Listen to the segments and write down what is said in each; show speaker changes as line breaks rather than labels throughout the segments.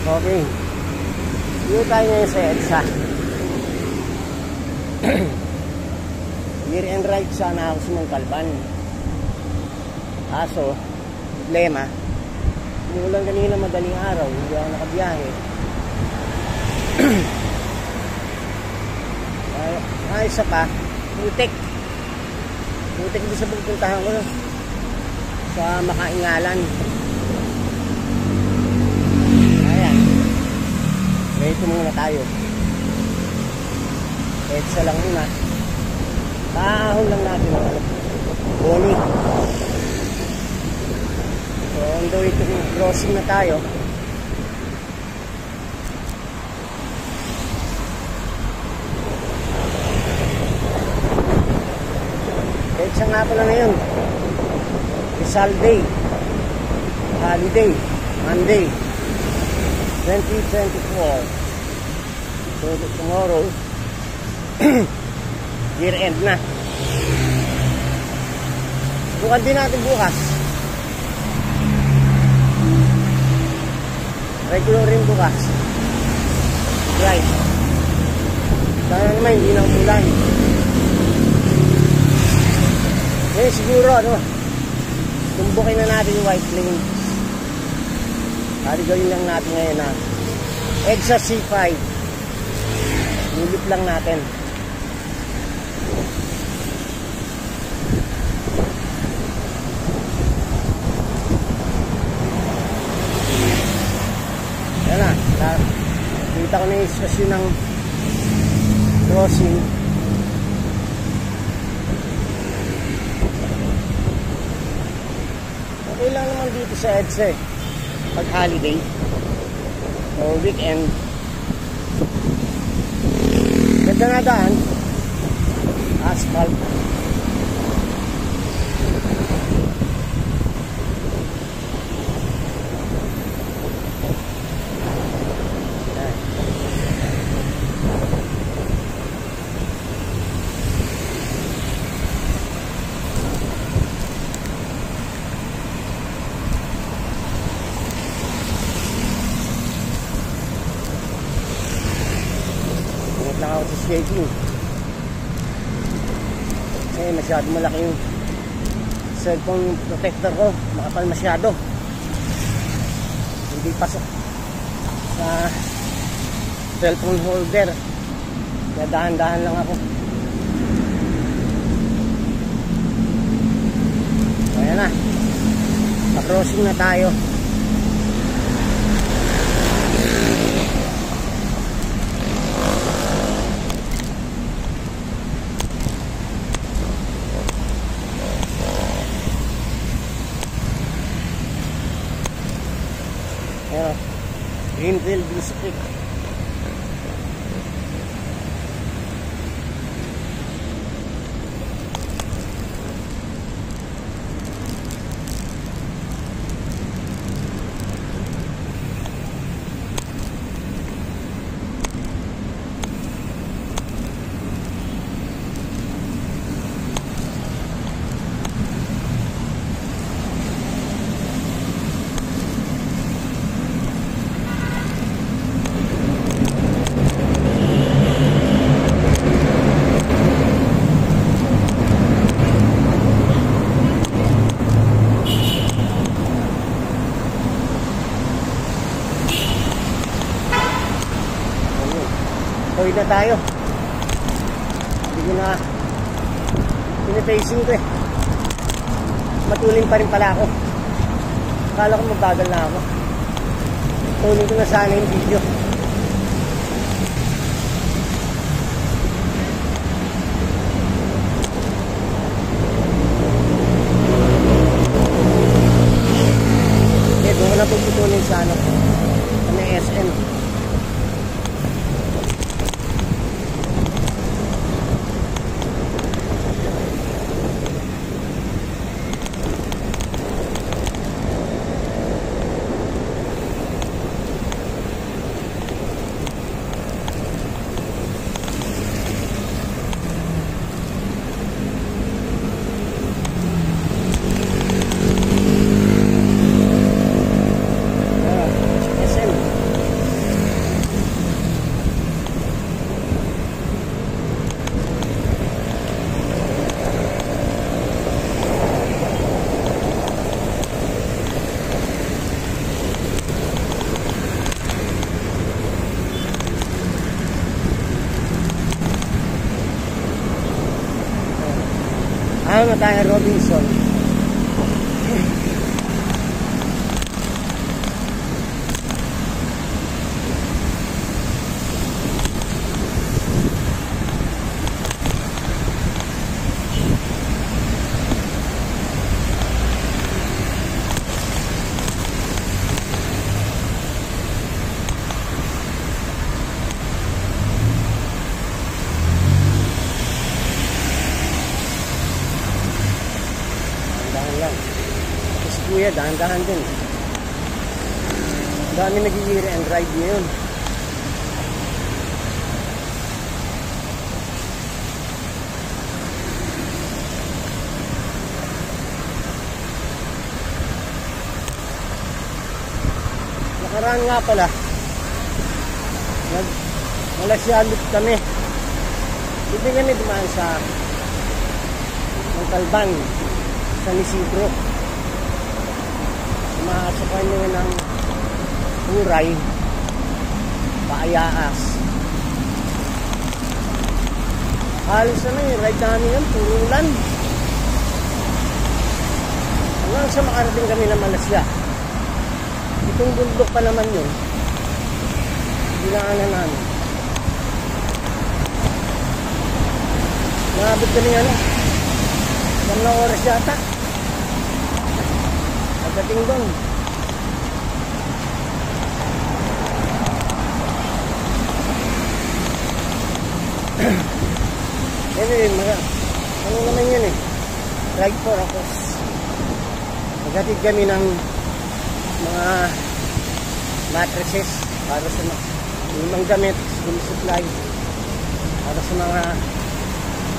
Okay. Dito tayo ngayon sa EDSA. Year and right sana ako sa mga Kalban. Kaso, problema, umulan kanina madaling araw, hindi ako nakabiyahe. Isa pa, Putik doon sa pupuntahan ko sa Makaingalan. Ayan, ready muna tayo. EDSA lang muna. Paahon lang natin ang Boni. So on the way to crossing na tayo. EDSA nga pala na yun. Rizal Day, holiday, Monday 2024. So tomorrow year end na. Bukan din natin bukas. Regular rin bukas. Right. Sana naman hindi na umulan. Ngayon siguro tumbukin na natin yung white plains. Kali gawin lang natin ngayon na EDSA C5. Nilip lang natin. Yan na. Kita ko na yung istasyon ng crossing. Okay lang naman dito sa EDSA pag holiday o weekend. Ganda na daan, asphalt. Lang ako sa shaking kasi masyado malaki yung cellphone protector ko, makapal masyado, hindi pasok sa cellphone holder, kaya dahan-dahan lang ako. Ayan na, pa-crossing na tayo. Greenville District. Hoy na tayo. Hindi ko na pinipacing ko eh. Matuling pa rin pala ako. Akala ko mabagal na ako. Tuloy ko na sana yung video. Eh, doon ko na pagputunin sa ano SM. SM. Tama na tayo Robinson. Kuya, dahan-dahan din. Dami nag-i-rear and ride ngayon. Nakaraan nga pala, Malasyalut kami. Hindi kami dumaan sa Montalban, San Isidro. Sumakasakay nyo ng Puray, Paayaas. Halos na yung ride namin yun, puro ulan. Hanggang sa makarating kami ng Malasya. Itong bundok pa naman yun, dinaanan namin. Nakabot kami ano, 1 oras yata. Pagdating doon. Anyway, ano naman yun eh, ride for a cause. Maghatid kami ng mga mattresses para sa mga gamit, school supply para sa mga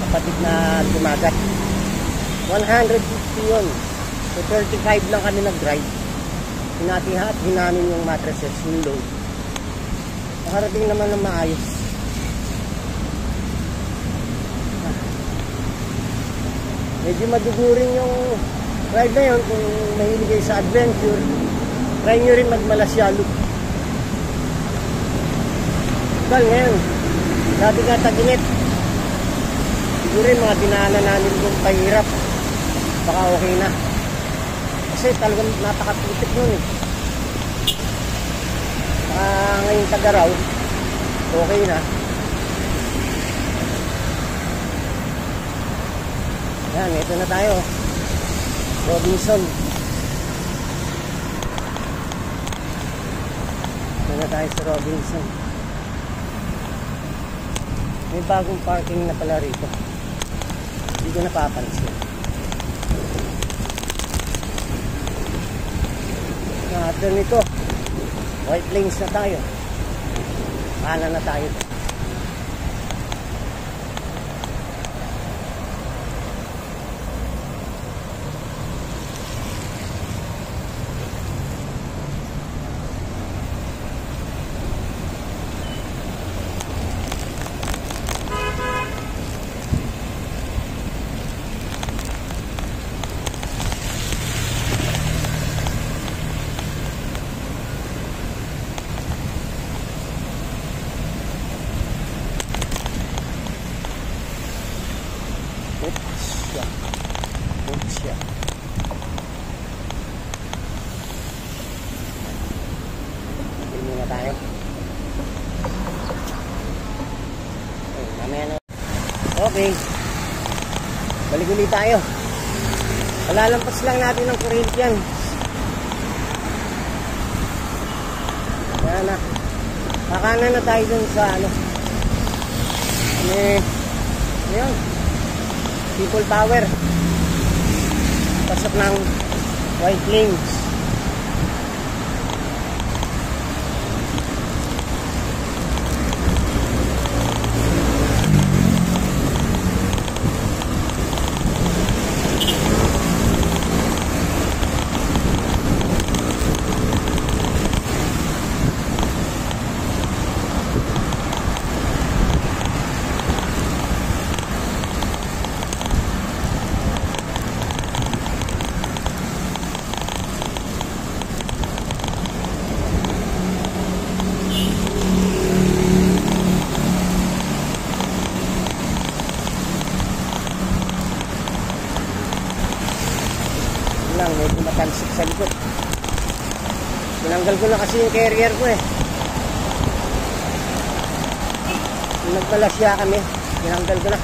kapatid na dumagat. 150 yun. So 35 lang kami nag-drive. Hinati-hati namin yung mattresses, yung load. Nakarating naman ng maayos. Medyo madugurin yung ride na yun. Kung mahilig kayo sa adventure, try nyo rin mag-Malasyalut. Well, ngayon, dati nga tag-init. Siguro yung mga dinaanan namin kung pahirap, baka okay na. Kasi talagang napakaputik nun eh. Baka ngayong Tagaraw, okay na. Yan, ito na tayo. Robinson. Ito na tayo sa Robinson. May bagong parking na pala rito. Hindi ko napapansin. After nito, White Plains na tayo. Kanan na tayo. Okay, balik ulit tayo. Palalampas lang natin ng Corinthians. Yan na. Kakanan na tayo dun sa ano, yun, People Power. Pasok ng White Plains. Tinanggal ko na kasi yung carrier ko eh. Nung nagmalasya kami, tinanggal ko na.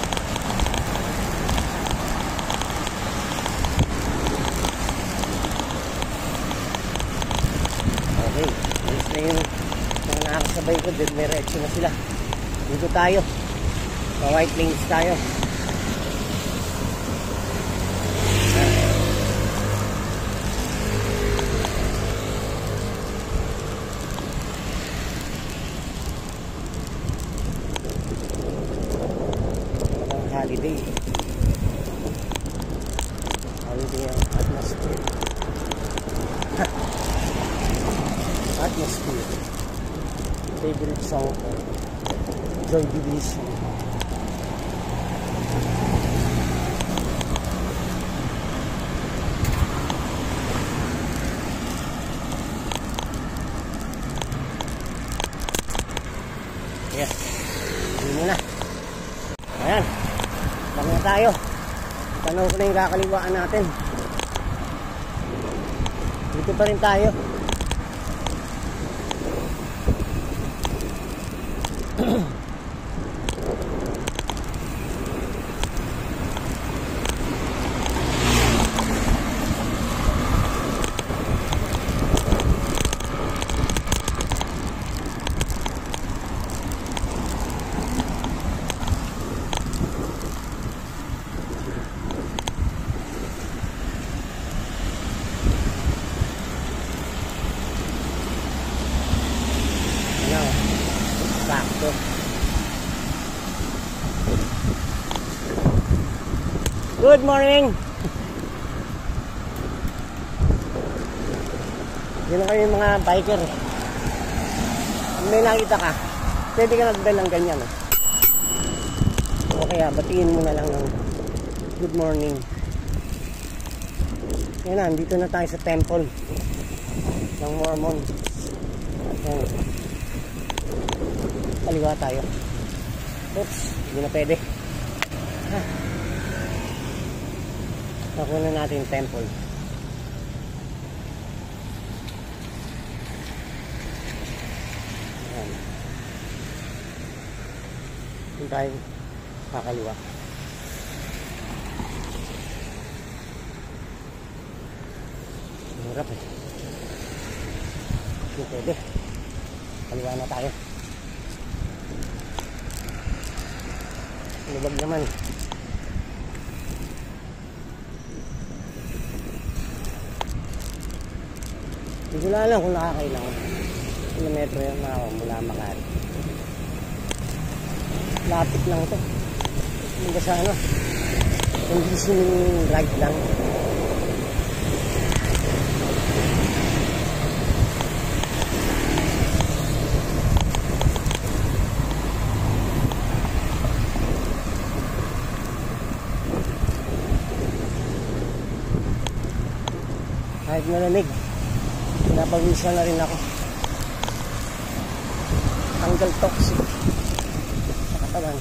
Okay, alis na yung mga nakakasabay ko, diretso na sila. Dito tayo. Sa White Plains tayo. Holiday. Holiday ang atmosphere. Atmosphere. Favorite song ko. Joy Division. Yes. Hindi muna. Ayan. Bang na tayo. Tanong ko na yung kakaliwaan natin. Dito pa rin tayo. Sakto. Good morning. Yan na kayo yung mga biker. Kung may nakita ka, pwede ka nagdala ng ganyan. O kaya batiin mo na lang ng good morning. Yan na, dito na tayo sa temple ng Mormon. Yan. Kaliwa tayo. Oops, hindi na pwede. Nakuha natin yung temple. Ayan. Doon tayo kakaliwa. Hirap eh. Hindi pwede. Kaliwa na tayo. Lubag naman. Hindi ko na alam kung nakakailangan. Kilometro yan na ako mula Makati. Lapit lang ito. Hanggang sa ano. Conditioning ride lang. Kahit malamig, pinapawisan na rin ako. Tanggal toxic sa katawan.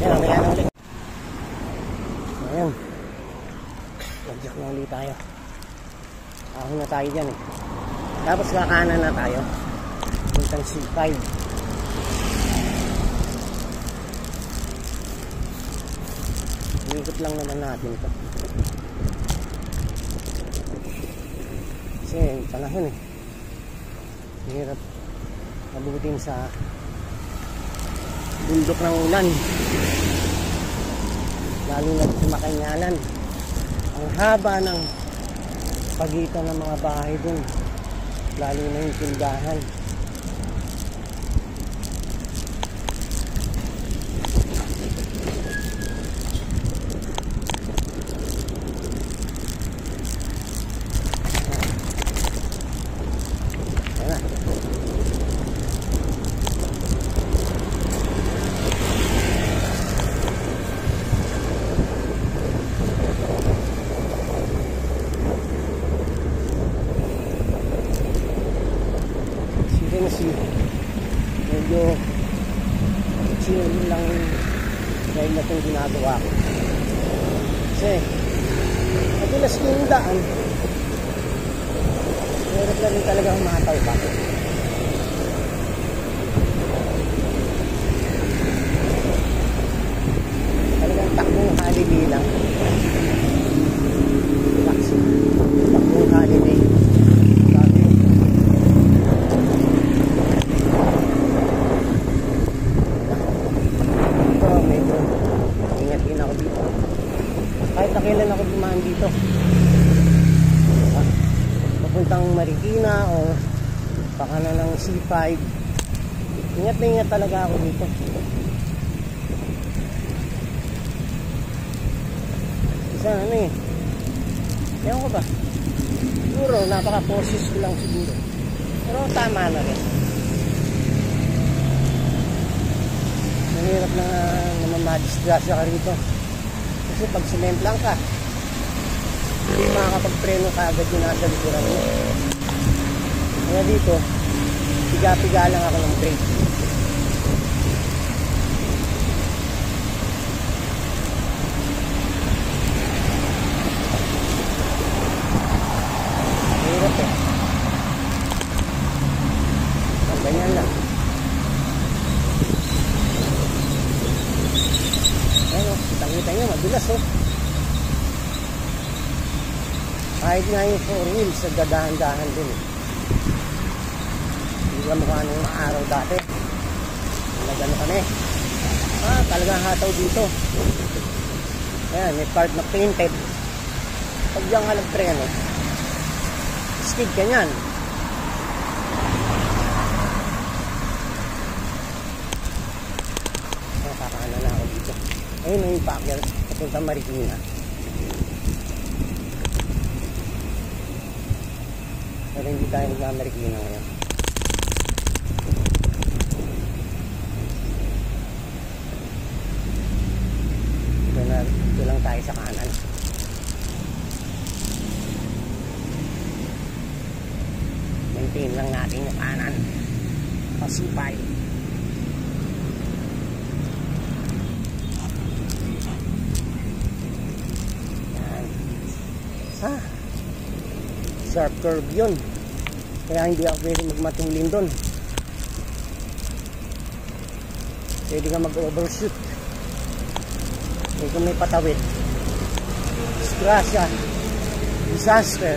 Yan, mamaya na ulit. Ayan. Lagyak na ulit tayo. Ahon na tayo dyan eh. Tapos kakanan na tayo. Puntang C5. Ikot lang naman natin ito. Kasi panahon eh. Hirap abutin sa bundok ng ulan. Lalo na sa Makanyalan. Ang haba ng pagitan ng mga bahay dun. Lalo na yung tindahan. medyo chill lang dahil na itong ginagawa ko. Kasi madalas ko yung daan, meron na rin talagang mataw pa. Talagang takbong holiday lang. Takbong holiday. Sabi ito, medyo ingat din ako dito. Kahit na kailan ako dumaan dito, papuntang Marikina o pakana ng C5, ingat na ingat talaga ako dito. Isa ano eh, ewan ko ba, siguro napaka-cautious ko lang siguro, pero tama na rin. Mahirap na naman madisgrasya ka rito kasi pag sumemplang ka, hindi makakapagpreno ka agad yung nasa likuran mo. Kaya dito, piga-piga lang ako ng brake. Hirap eh. Ganyan lang. Ayan o, kitang-kita nyo, madulas o. Kahit nga yung 4 wheels, nagdadahan-dahan din. Hindi ka mukha nung maaraw dati. Nagano kami. Talagang hataw dito. Ayan, may part na painted. Pag diyan ka nagpreno, skid ka nyan. Nakakaano na ako dito. Ayun yung packer, papunta Marikina. Pero hindi tayo nag-Marikina ngayon. Dito lang tayo sa kanan. Maintain lang natin yung kanan. Pasipay. Yan. Sharp curve yun. Kaya hindi ako pwede magmatulin doon. Pwede ka mag-overshoot. Kung may patawid, disgrasya, disaster.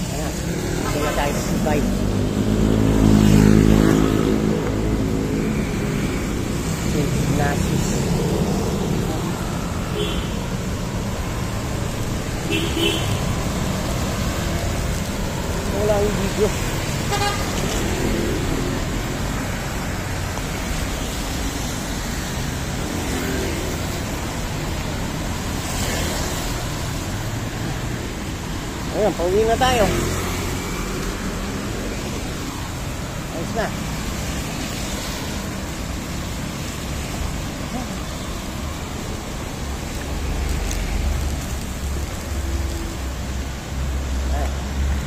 Ayan, ito na tayo sa C5. St. Ignatius. Wala yung video. Ayan, pauwi na tayo. Ayos na.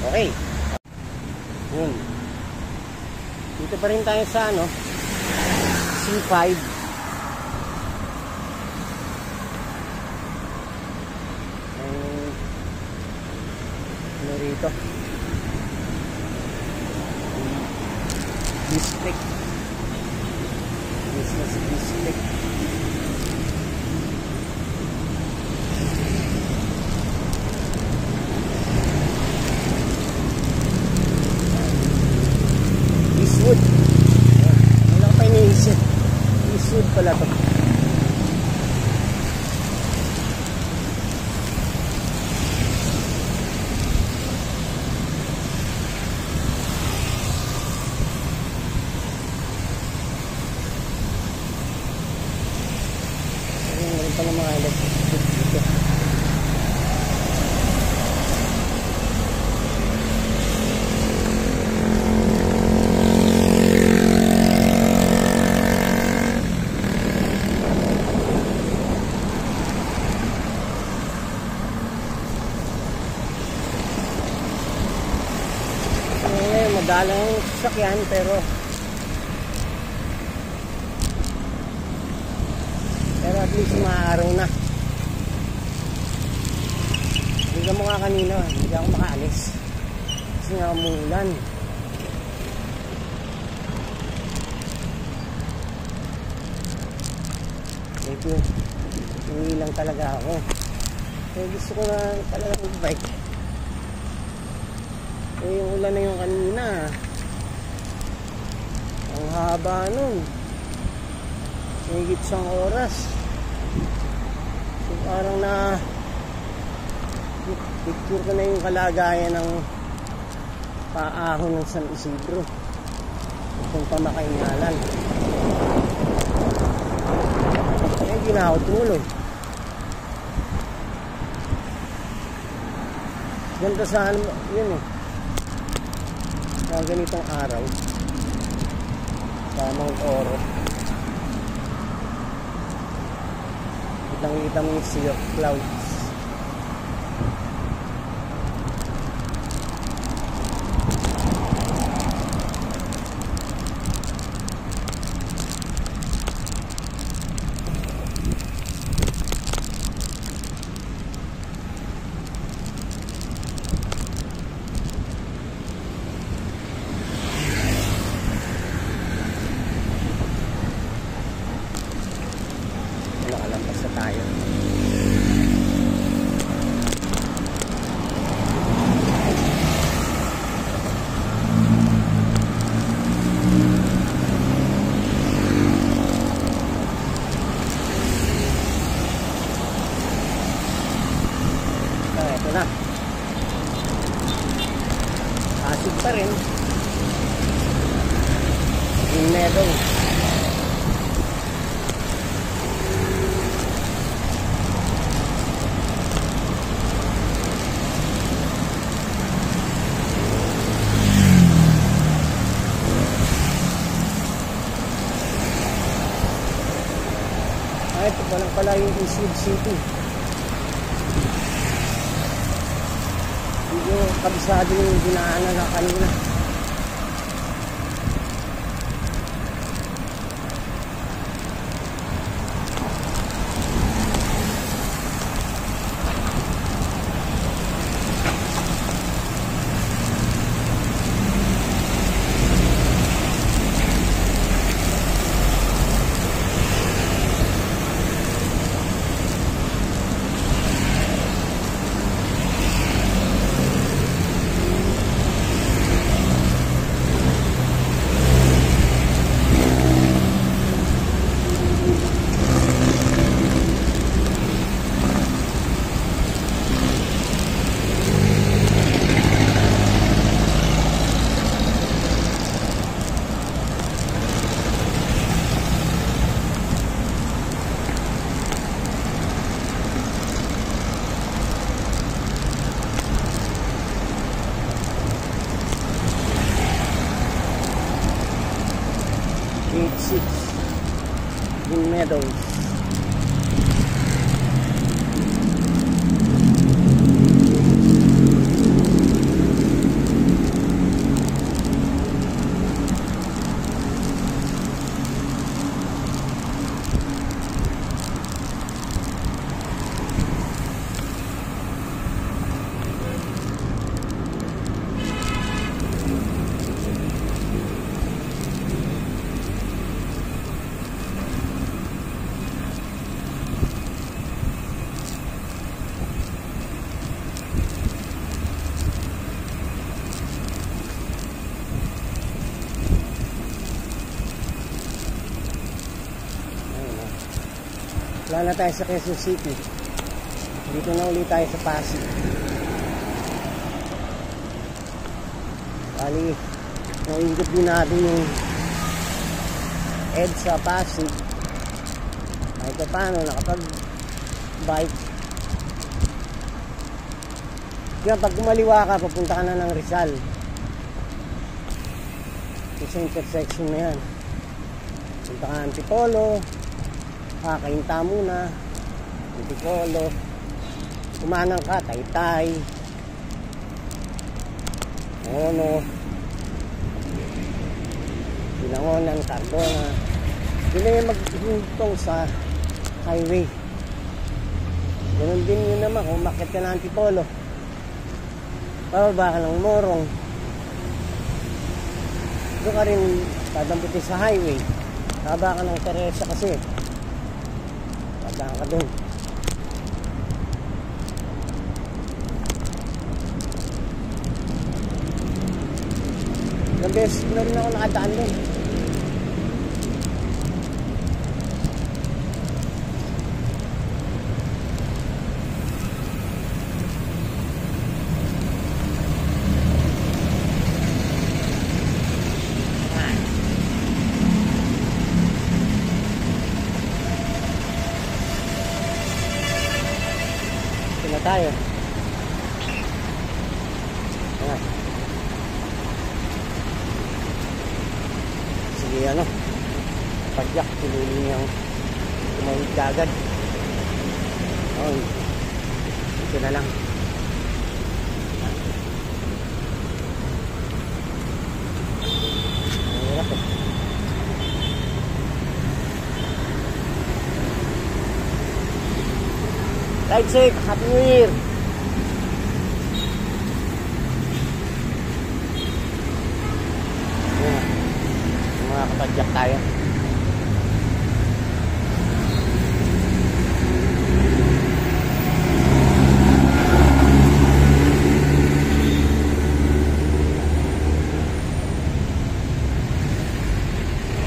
Okay. Yun. Dito pa rin tayo sa ano, C5. Rito district, business district. Eastwood. Wala pa iniisip. Eastwood pala to. madalang sasakyan pero at least maaraw na. Hindi ka mukha kanina, hindi ako makaalis kasi nga umuulan. Medyo hindi lang talaga ako. Kaya gusto ko na talaga mag-bike. Yung ulan na yung kanina, ang haba nun, higit isang oras. So parang na picture ko na yung kalagayan ng paahon ng San Isidro itong Pamakainalan. Hindi na ako tumuloy. Ganda saan yun eh, sa ganitong araw sa Mount Oro. Kitang-kita mo yung sea of clouds. Nakalampas na tayo. Ito na. Pasig pa rin. Green Meadow. Ito pa lang pala yung Eastwood City. Hindi yung kabisado yung dinaanan na kanina. Gate 6 Green Meadows. Wala na tayo sa Quezon City. Dito na ulit tayo sa Pasig. Bali, naingit din natin yung EDSA Pasig. Kahit pa paano, nakapag-bike. Kaya pag kumaliwa ka, papunta ka na ng Rizal. Sa intersection na yan. Punta ka Antipolo. Kakainta muna, Antipolo, kumanang ka, Taytay, Ono, Binangonan, Cardona. Yun na yung maghintong sa highway. Ganun din yun naman kung umakyat ka ng Antipolo. Pababa ka ng Morong. Doon ka rin dadamputin sa highway. Baba ka ng Teresa kasi. Dadaan ka doon. Ilang beses na rin ako nakadaan doon. Ito na tayo. Ayan. Sige, ano, padyak, tuloy niyang tumawid kagad. Oh, ito na lang. Ang hirap eh. Ride safe, Happy New Year! Ayan, mga kapadyak tayo.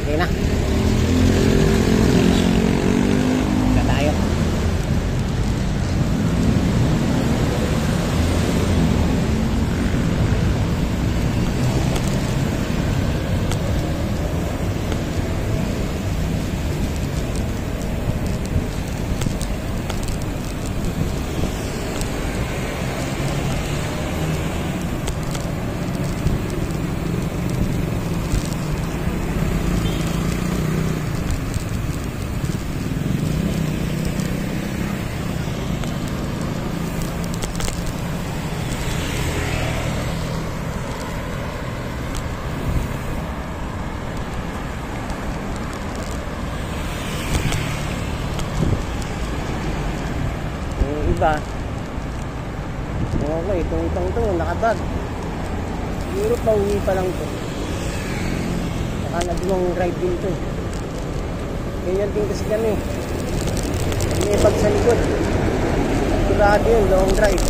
Okay na. Ika tayo. Iba, okay, itong nakabag. Siguro pa uwi pa lang to. Saka nag-long drive din to. Ganyan din kasi kami. May bag sa likod. Sigurado yun, long drive.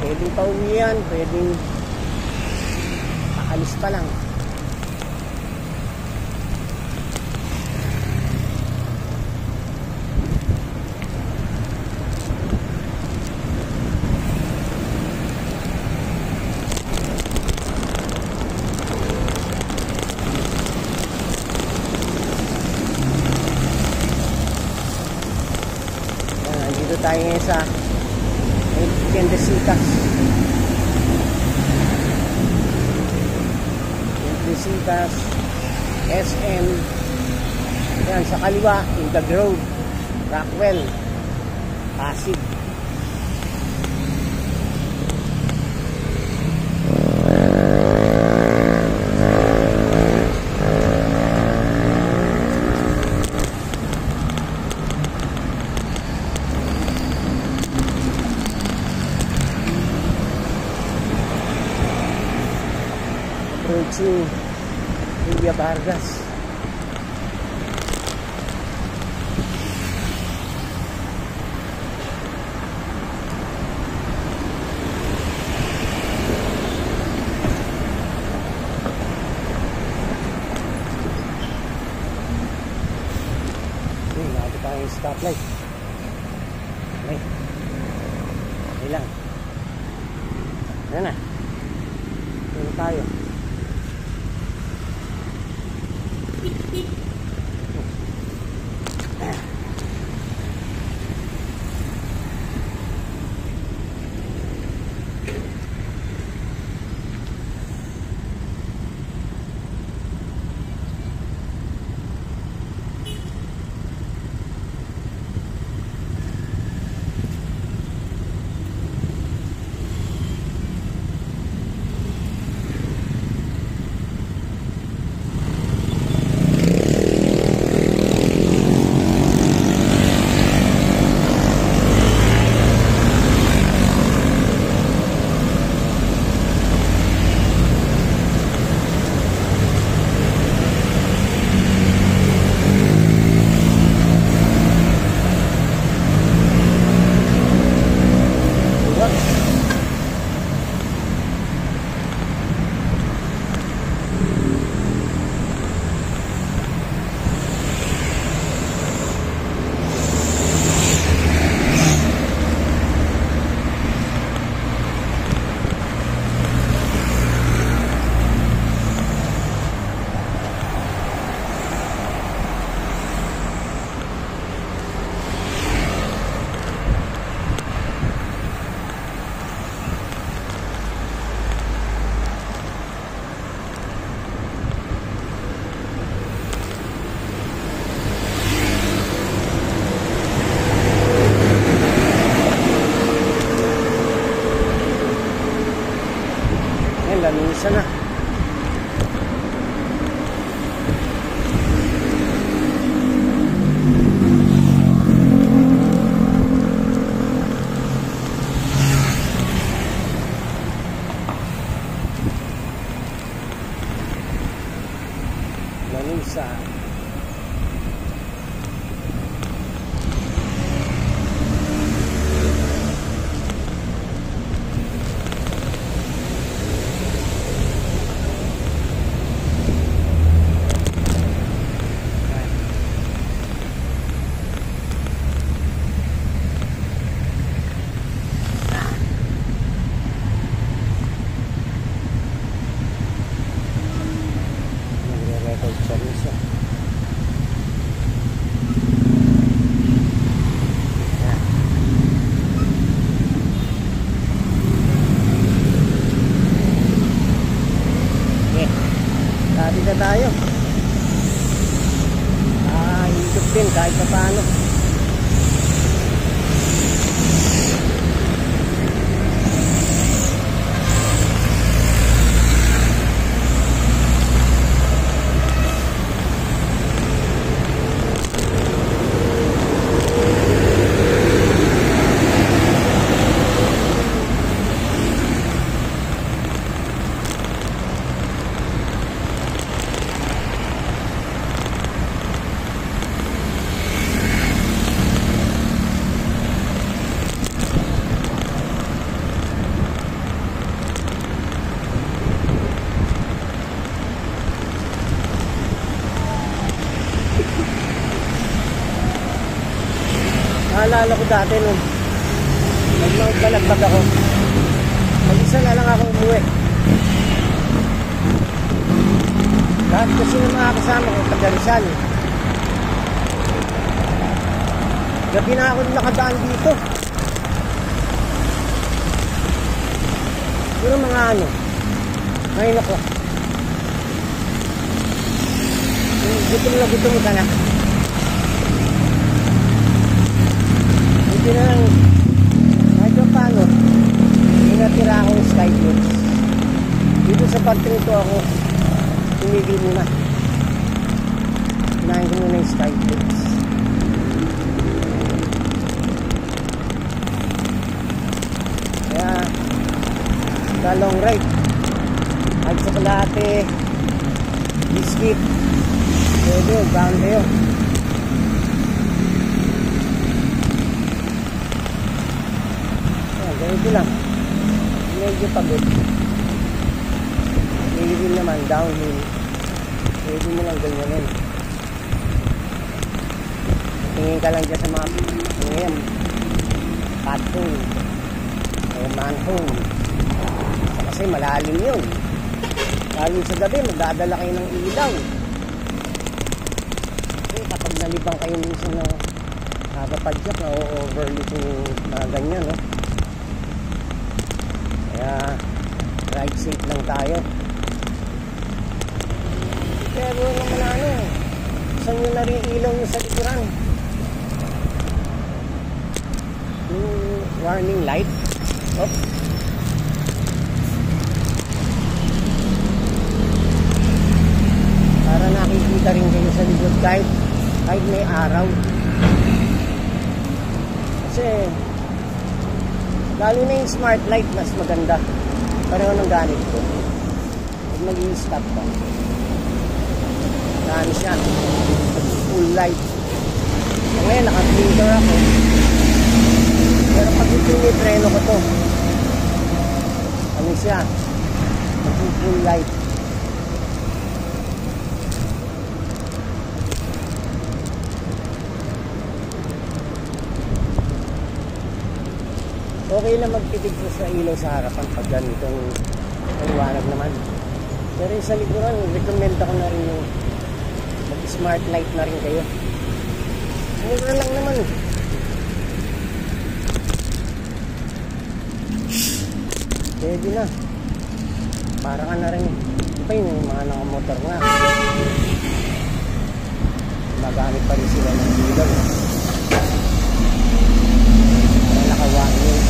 Pwedeng pa uwi yan, pwedeng paalis pa lang. Dito tayo ngayon sa Tiendesitas. Tiendesitas, SM. Yan, sa kaliwa, Indag Road, Rockwell, Pasig. Approaching Villa Vargas. Lagi tayong stoplight. Okay. Okay lang. Yan na. Ito tayo. Isa na. Lanusa. Dito tayo. Ikot din kahit pa paano. Naalala ko dati nung nagmagbalagpag ako, mag-isa na lang ako umuwi. Lahat kasi ng mga kasama ko taga Rizal. Gabi na ako nakadaan dito. Pero mga ano, ngayon ako, gutom ka na. Hindi na lang, kahit pa paano, may natira akong skyflutes. Dito sa parting ito ako, tumigil muna. Kinain ko muna yung skyflutes. Kaya, sa long ride, kahit sa kalahati, biscuit, pwede, bahan kayo. Ganito lang, medyo pagod. Medyo din naman, downhill. Pwede mo lang ganyanin. Tingin ka lang dyan sa mga ngayon, pathhole o manhole. Kasi malalim yun. Lalo sa gabi, magdadala kayo ng ilaw. Kasi kapag nalibang kayo minsan na nakapadyak na o-overlook yung mga ganyan, no? Kaya ride safe lang tayo. Pero naman ano, saan nyo na rin ilaw nyo sa likuran? Yung warning light. Oh. Para nakikita rin kayo sa likod kahit may araw. Kasi lalo na yung smart light, mas maganda. Pareho ng gamit ko. Pag mag-i-stop ka, saan siya? Full light. So, ngayon, naka-blinker ako. Pero pag ipinipreno ko to, ano siya? Full light. Okay lang magtitig ko sa ilaw sa harapan pag ganitong maliwanag naman. Pero yung sa likuran, recommend ako na rin yung mag-smart light na rin kayo. Mura lang naman. Pwede na. Para ka na rin. Pa yun yung mga nakamotor nga. Magamit pa rin sila ng ilaw. Para nakawain yun.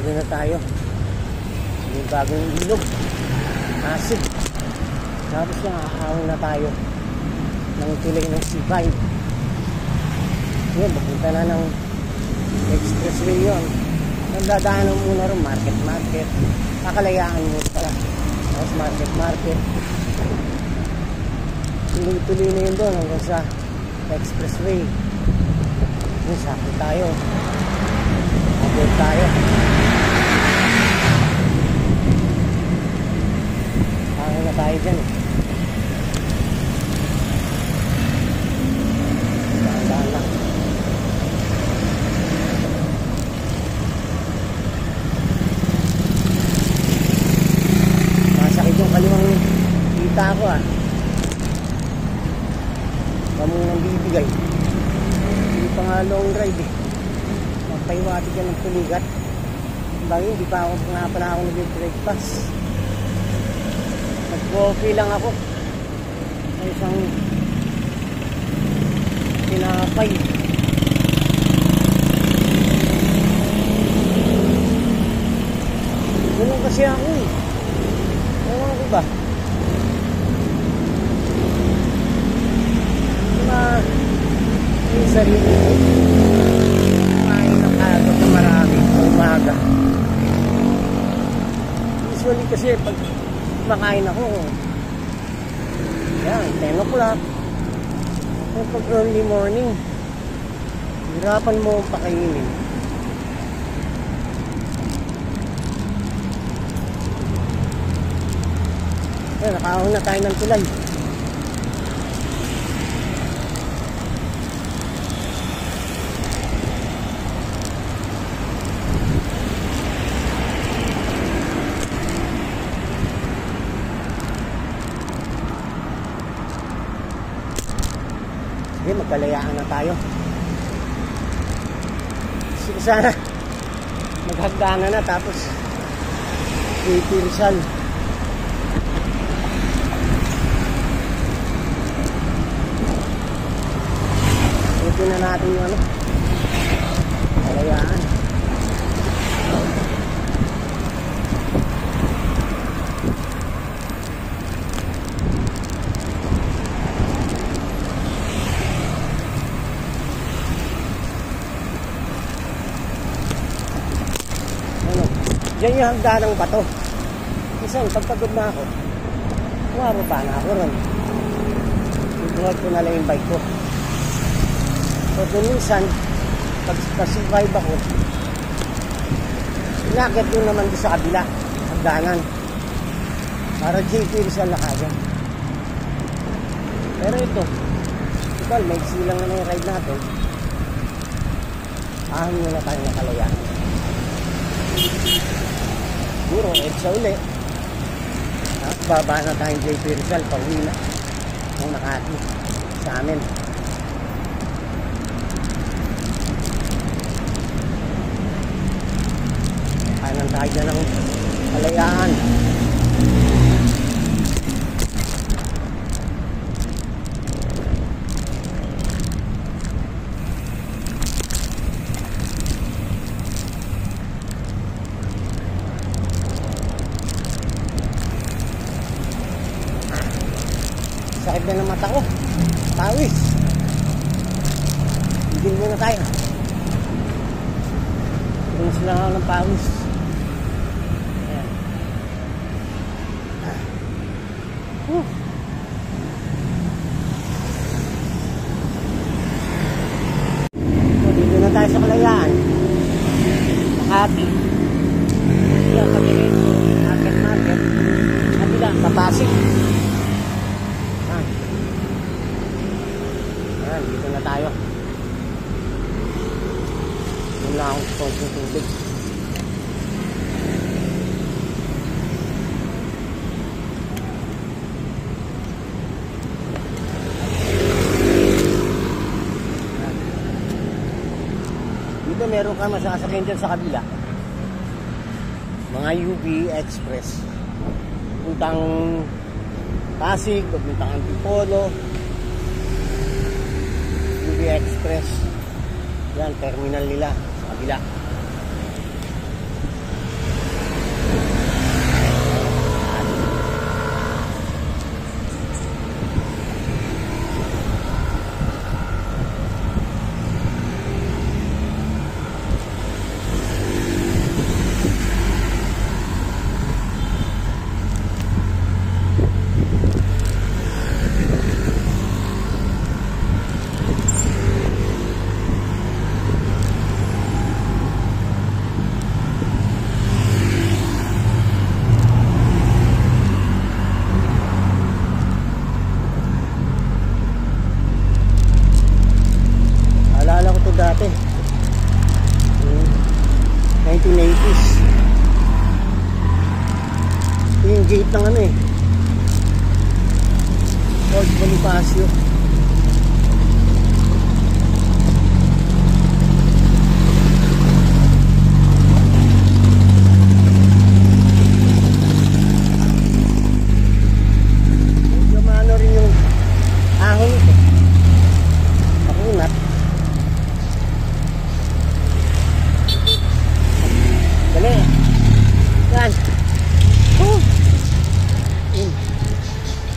Dito na tayo. May bagong ilog. Asig. Tapos na aahon na tayo ng tulay ng C5. Yun, papunta na ng expressway yun. Nagdadaanan muna rin market. Kakalayaan mo pala. Tapos market. Tuloy na yun doon hanggang sa expressway. Yun, sakit tayo. Abot tayo. Kaya na tayo dyan. Dahan-dahan lang. Masakit yung kaliwang kita ko Pamunang bibigay. Hindi pa nga long ride Magpaiwatig yan ng puligat. Bagay, hindi pa ako nga pala ako nag-breakfast. Nag-coffee lang ako. Sa isang tinapay. Ganun kasi ako Ewan ko ba? Yung sarili ko kumain ng agad na marami sa umaga. Usually kasi pag makain ako yan 10 o'clock. Pag early morning hirapan mo pakainin. Yan, nakaahon na tayo ng tulay. Sige, magkalayaan na tayo. Sige, sana maghagdanan na tapos JP Rizal. Ito na natin yung kalayaan. Diyan yung hagdanang bato. Isang pagpagod na ako, umababa na ako ron. Ibuhat ko na lang yung bike ko. So kung minsan, pag survive ako, inakit yun naman doon sa kabila, hagdanan. Para JP Rizal na kagad. Pero ito, may silang na yung ride natin. Ahon muna tayo na kalayaan. Siguro, EDSA uli. Baba na tayong JP Rizal, pauwi na. Ang Makati sa amin. Kanan tayo na ng kalayaan. Sakit na ng mata ko. Pawis. Higil muna tayo. Tingin sila nga ng pawis. Ayan. So, dito na tayo sa kalayaan. Makati. Yan, pagkirin. Market. Kabila, Papasig. Ayan, dito na tayo. Yun lang akong sponsor tubig. Dito meron ka masasakyan dyan sa kabila. Mga UB Express. Puntang Pasig, puntang Antipolo. UB Express. Yan, terminal nila sa kabila. 1980s. Yung gate ng ano eh, Fort Bonifacio. Medyo maano rin yung ahon ito, makunat. Dali. Yan.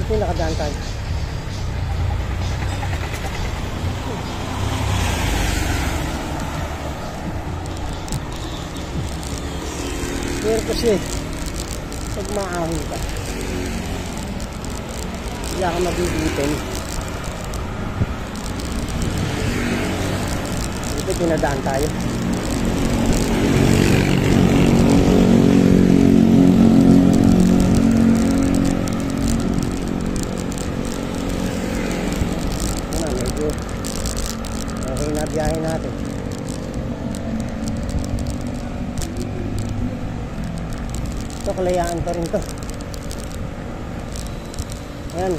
Ito yung nakadaan tayo. Pero kasi, pag maahon ka, wala ka mabibitin. Ito pinadaan tayo. Okay na biyahe natin. Ito, kalayaan pa rin to. Ayan,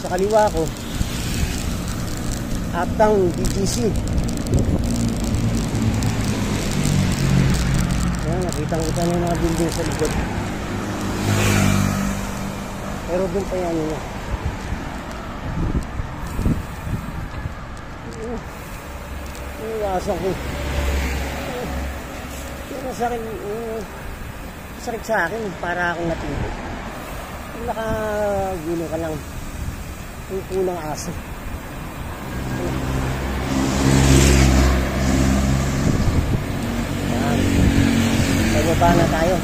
sa kaliwa ko, Uptown BGC. Ayan, nakitang-kita na yung mga building sa likod. Pero dun pa yan yun. Iwasan ko. Pero sakit sa akin para akong natindi. Kung nakagulo ka lang yung punang aso. Yan. Magbaba na tayo.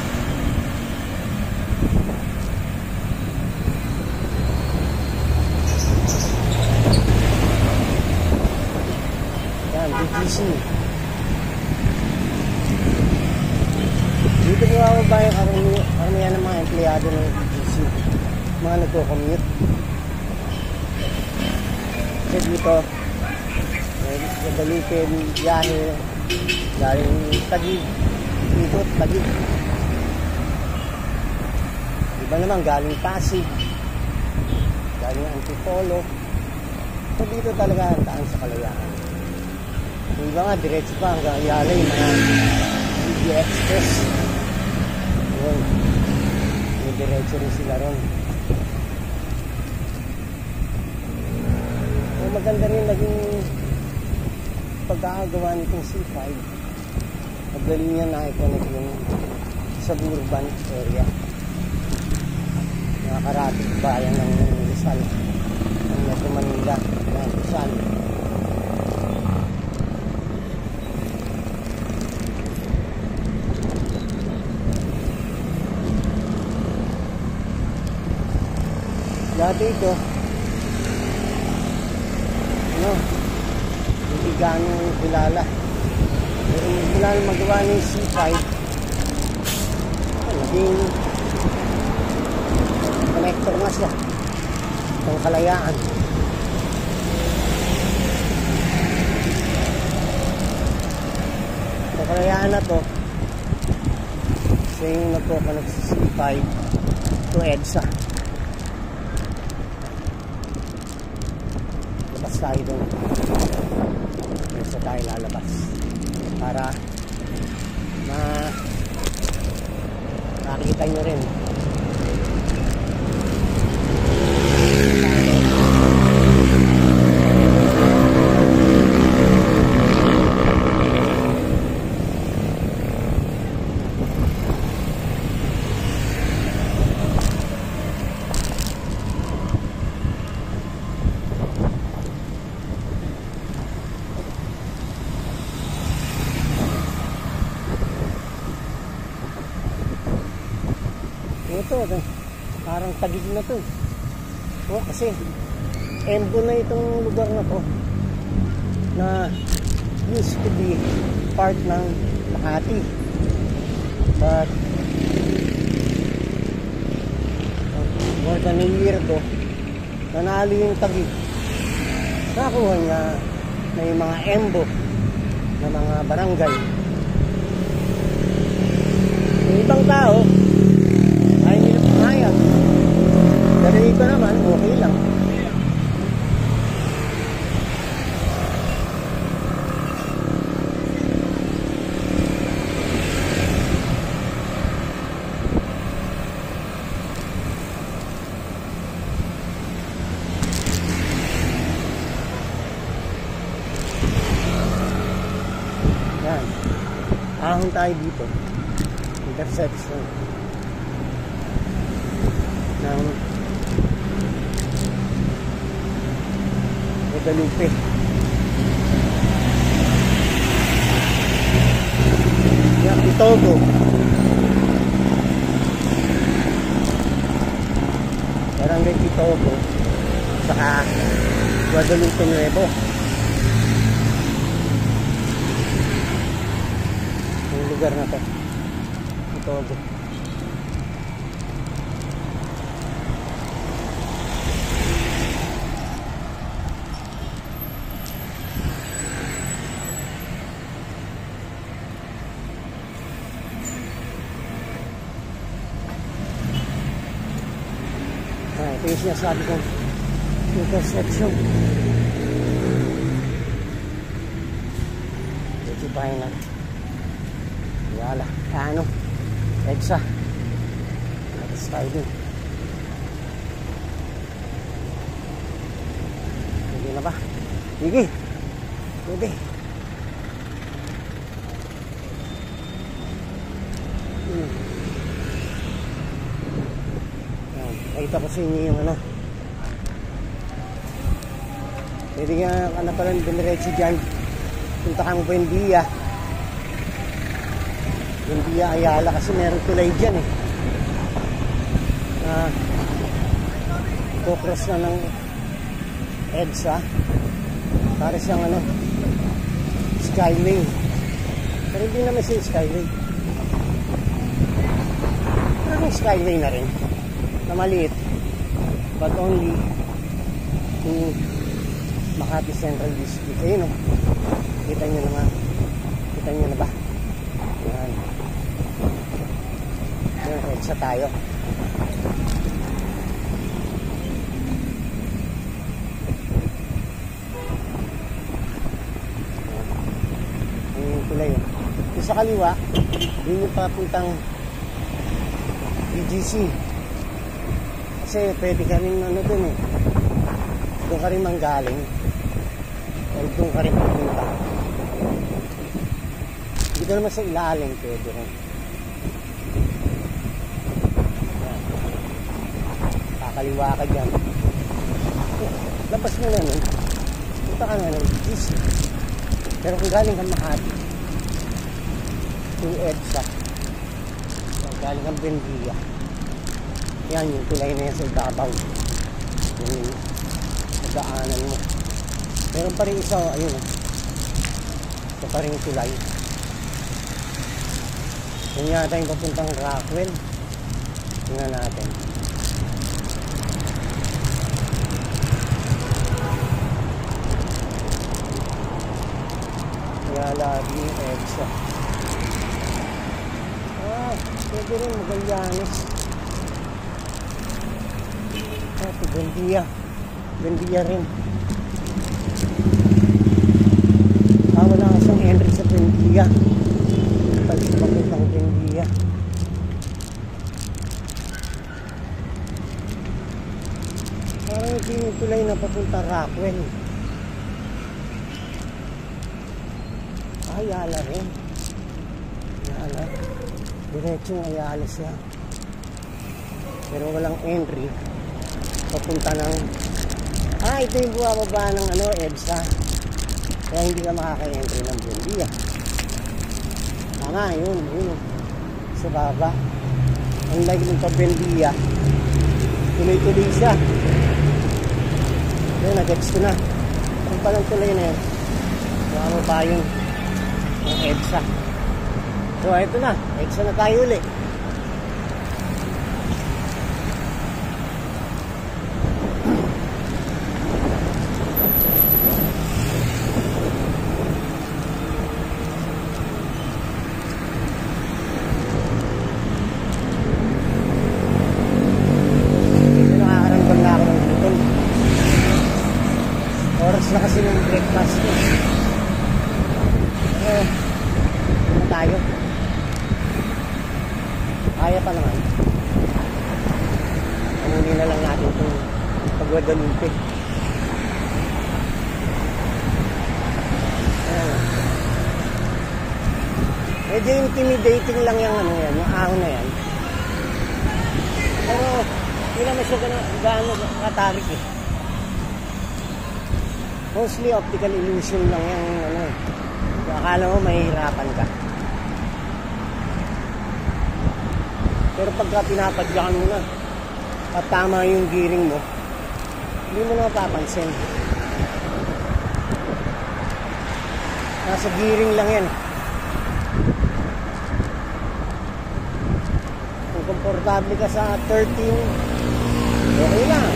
BGC. Dito po ako ba yung karamihan ng mga empleyado ng BGC, mga nagko-commute. Kasi dito nadalipin biyahe galing Taguig, dito Taguig. Iba naman galing Pasig, galing Antipolo. So dito talaga ang daan sa Kalayaan. Yung iba nga, diretso pa hanggang Ayala, yung mga BG Express. Yun. Yung diretso rin sila ron. So, maganda rin naging pagkakagawa nitong C5. Magaling niya na-connect yung suburban area. Nakakarating bayan ng Rizal. Ng Metro Manila. Ng Rizal. Dati ito, hindi gano'ng kilala. Pero mula nang magawa ng C5, naging connector nga siya ng Kalayaan. Sa Kalayaan na to, siya yung nagko-connect sa C5 to EDSA. Tayo doon. Basta tayo lalabas para makakita nyo rin. Ito, parang Taguig na to. Kasi embo na itong lugar na to na used to be part ng Makati, but more than a year ago nanalo yung Taguig. Nakuha niya na yung mga embo na mga barangay. May ibang tao, ay hindi na pumayag. Pero ito naman, okay lang. Yan. Ahon tayo dito. Intersection ng Guadalupe. Yan, Itogo. Barangay Itogo. Saka Guadalupe Nuevo. Yung lugar na to. Itogo. Ito yung sinasabi kong intersection. Ito tayo na. Wala. Ano? EDSA. Let's tayo dun. Pwede na ba? Sige. Pwede. Nakita ko sa inyo yung ano. Pwede nga na pala dumiretso dyan. Punta kang Buendia. Buendia Ayala kasi meron tulay dyan eh. Kukross na ng EDSA. Para siyang ano, Skyway. Pero hindi naman siya Skyway. Parang Skyway na rin. Na maliit, but only in Makati Central District. Ayun o, kita nyo naman, kita nyo na ba? Yan, yan, EDSA tayo. Yan yung tulay o. Yung sa kaliwa, yun yung papuntang BGC. Kasi pwede ka rin ano dun eh. Doon ka rin manggaling. O doon ka rin pupunta. Dito naman sa ilalim pwede rin. Yan. Kakaliwa ka dyan. Labas mo na nun. Punta ka na nun. Easy. Pero kung galing kang Makati to EDSA, galing kang Buendia, yan yung tulay na yan sa ibabaw. Yung daanan mo. Meron pa rin isa, ayun o. Ito pa rin yung tulay. Yung yata yung papuntang Rockwell. Tingnan natin. Lagi yung EDSA. Pwede rin Magallanes. Buendia. Buendia rin. Wala kasang entry sa Buendia. Palit papuntang Buendia. Parang ito yung tulay na papunta Rockwell. Ayala rin. Ayala. Diretsong Ayala siya. Pero walang entry. Papunta ng ito yung bumababa ng ano, EDSA. Kaya hindi ka makaka-entry ng Buendia. Tama, yun. Sa baba. Ang like ng pa-Buendia, tuloy-tuloy siya. Yun, nag-gets ko na. Kung palang tuloy na yun, bumababa yun ng EDSA. So, ito na. EDSA na tayo ulit. tayo. Kaya pa naman. Hindi na lang natin itong pag-Guadalupe. Medyo intimidating lang yung ano yan, yung ahon na yan. Pero hindi naman siya gaano katarik eh. Mostly optical illusion lang yung ano. Akala mo mahihirapan ka. Pero pagka pinapadyakan mo na at tama yung gearing mo, hindi mo na mapapansin. Nasa gearing lang yan. Kung komportable ka sa 13, okay lang.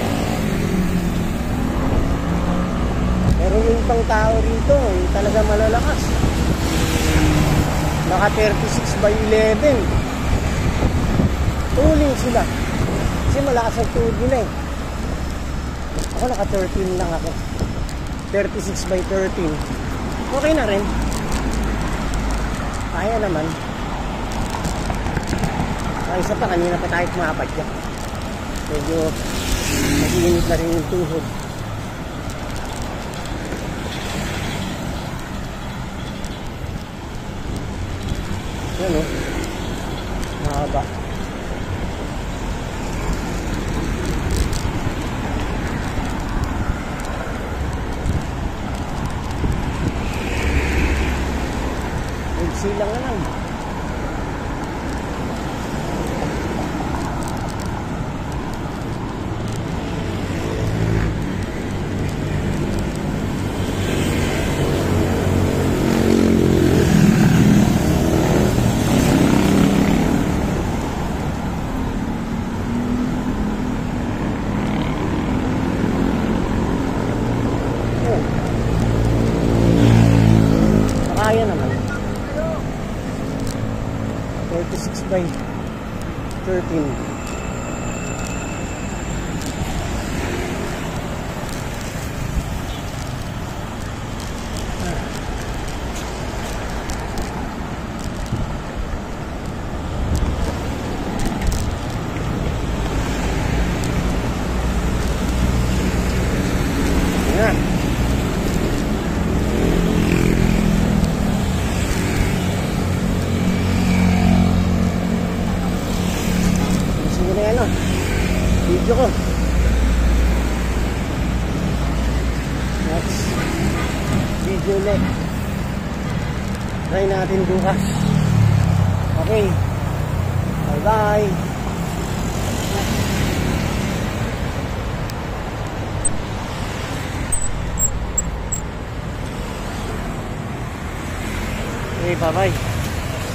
Pero yung ibang tao rito, yung talaga malalakas. Naka 36/11. Tuling sila. Kasi malakas ang tuhod nila eh. Ako naka 13 lang ako. 36/13. Okay na rin. Kaya naman. Ay, isa pa, kanina pa tayo kumapad dyan. Medyo nag-iinit na rin yung tuhod. Yan o. Mahaba. Silang na lang. Kaya naman. 36/13. Ayan. Video ko. Next video ulit. Try natin bukas. Okay. Bye bye. Okay, bye bye.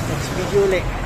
Next video ulit.